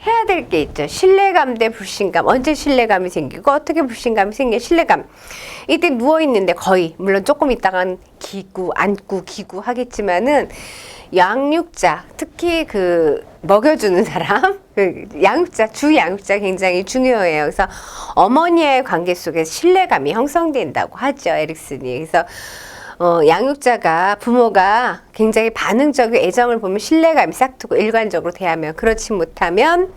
해야 될 게 있죠. 신뢰감 대 불신감. 언제 신뢰감이 생기고 어떻게 불신감이 생겨? 신뢰감. 이때 누워있는데 거의, 물론 조금 있다간 앉고 기구 하겠지만은 양육자, 특히 먹여주는 사람, 주 양육자 굉장히 중요해요. 그래서 어머니의 관계 속에 신뢰감이 형성된다고 하죠, 에릭슨이. 그래서 양육자가, 부모가 굉장히 반응적이고 애정을 보면 신뢰감이 싹트고 일관적으로 대하면, 그렇지 못하면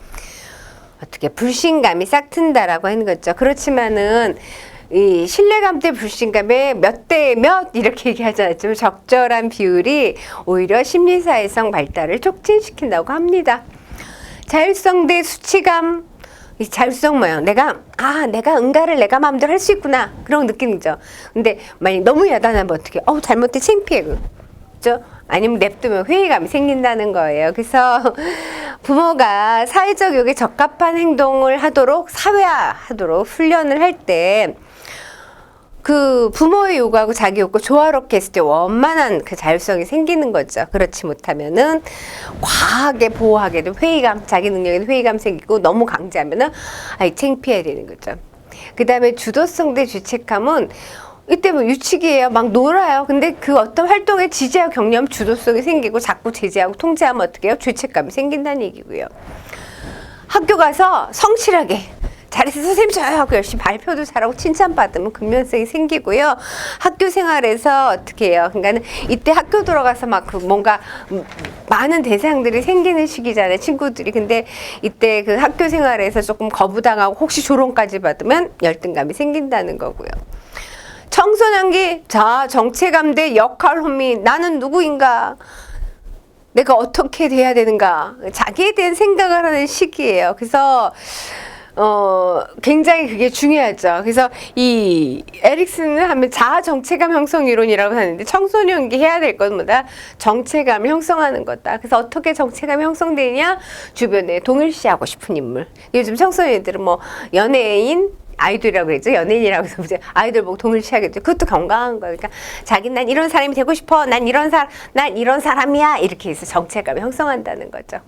어떻게 불신감이 싹튼다라고 하는 거죠. 그렇지만은 이 신뢰감 대 불신감의 몇 대 몇 이렇게 얘기하잖아요. 좀 적절한 비율이 오히려 심리사회성 발달을 촉진시킨다고 합니다. 자율성 대 수치감. 이 자율성 뭐예요? 내가 응가를 내가 마음대로 할 수 있구나. 그런 느낌이죠. 근데 만약 너무 야단하면 어떻게? 잘못해 창피해. 그죠? 아니면 냅두면 회의감이 생긴다는 거예요. 그래서 부모가 사회적 요구에 적합한 행동을 하도록, 사회화하도록 훈련을 할 때 부모의 요구하고 자기 요구 조화롭게 했을 때 원만한 자율성이 생기는 거죠. 그렇지 못하면은 과하게 보호하게도 회의감, 자기 능력에도 회의감 생기고 너무 강제하면은 창피해야 되는 거죠. 그 다음에 주도성 대 죄책감은 이때 유치기예요. 막 놀아요. 근데 어떤 활동에 지지하고 격려하면 주도성이 생기고 자꾸 제재하고 통제하면 어떻게 해요? 죄책감이 생긴다는 얘기고요. 학교 가서 성실하게 잘해서 선생님 저요 하고 열심히 발표도 잘하고 칭찬받으면 근면성이 생기고요. 학교 생활에서 어떻게 해요? 그러니까는 이때 학교 들어가서 뭔가 많은 대상들이 생기는 시기잖아요. 친구들이. 근데 이때 학교 생활에서 조금 거부당하고 혹시 조롱까지 받으면 열등감이 생긴다는 거고요. 청소년기, 정체감 대 역할 혼미. 나는 누구인가? 내가 어떻게 돼야 되는가? 자기에 대한 생각을 하는 시기예요. 그래서 굉장히 그게 중요하죠. 그래서 이 에릭슨은 하면 자아 정체감 형성 이론이라고 하는데, 청소년기 해야 될 것보다 정체감을 형성하는 거다. 그래서 어떻게 정체감이 형성되냐? 주변에 동일시하고 싶은 인물. 요즘 청소년들은 연예인, 아이돌이라고 그랬죠. 연예인이라고 해서 이제 아이돌 보고 동일시하겠죠. 그것도 건강한 거예요. 그러니까 난 이런 사람이 되고 싶어. 난 이런 사람이야. 이렇게 해서 정체감을 형성한다는 거죠.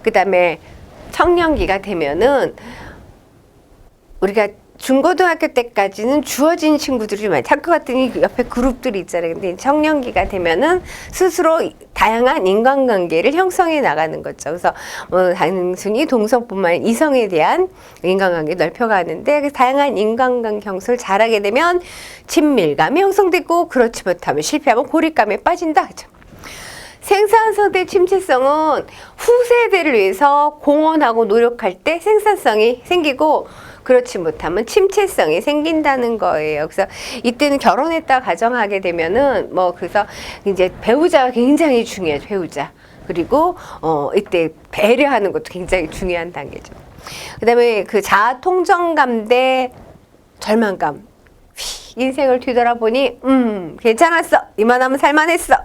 그다음에 청년기가 되면은 우리가 중고등학교 때까지는 주어진 친구들이 많이 학교 갔더니 옆에 그룹들이 있잖아요. 근데 청년기가 되면은 스스로 다양한 인간관계를 형성해 나가는 거죠. 그래서 단순히 동성뿐만 아니라 이성에 대한 인간관계 넓혀가는데, 그래서 다양한 인간관계 형성을 잘하게 되면 친밀감이 형성되고, 그렇지 못하면 실패하면 고립감에 빠진다. 그죠? 생산성 대 침체성은 후세대를 위해서 공헌하고 노력할 때 생산성이 생기고, 그렇지 못하면 침체성이 생긴다는 거예요. 그래서 이때는 결혼했다 가정하게 되면은 그래서 이제 배우자가 굉장히 중요해요. 배우자. 그리고 이때 배려하는 것도 굉장히 중요한 단계죠. 그다음에 자아 통정감 대 절망감. 인생을 뒤돌아보니 괜찮았어. 이만하면 살만했어.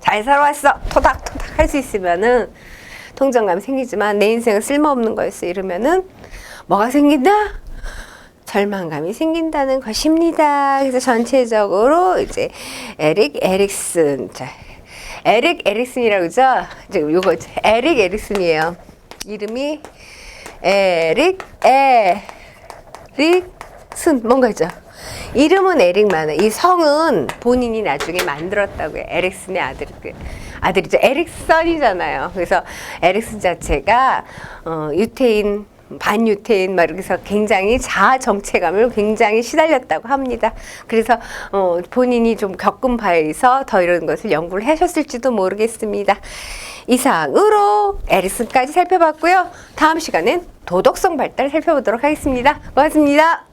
잘 살아왔어. 토닥토닥 할 수 있으면은 통정감이 생기지만, 내 인생은 쓸모없는 거였어 이러면은 뭐가 생긴다? 절망감이 생긴다는 것입니다. 그래서 전체적으로 이제 에릭 에릭슨이라고 그러죠? 요거 에릭 에릭슨이에요. 이름이 에릭슨 뭔가 있죠? 이름은 에릭만, 이 성은 본인이 나중에 만들었다고요. 에릭슨의 아들이죠. 에릭선이잖아요. 그래서 에릭슨 자체가 유태인, 반유태인 이렇게 해서 굉장히 자아 정체감을 굉장히 시달렸다고 합니다. 그래서 본인이 좀 겪은 바에서 더 이런 것을 연구를 하셨을지도 모르겠습니다. 이상으로 에릭슨까지 살펴봤고요. 다음 시간엔 도덕성 발달 살펴보도록 하겠습니다. 고맙습니다.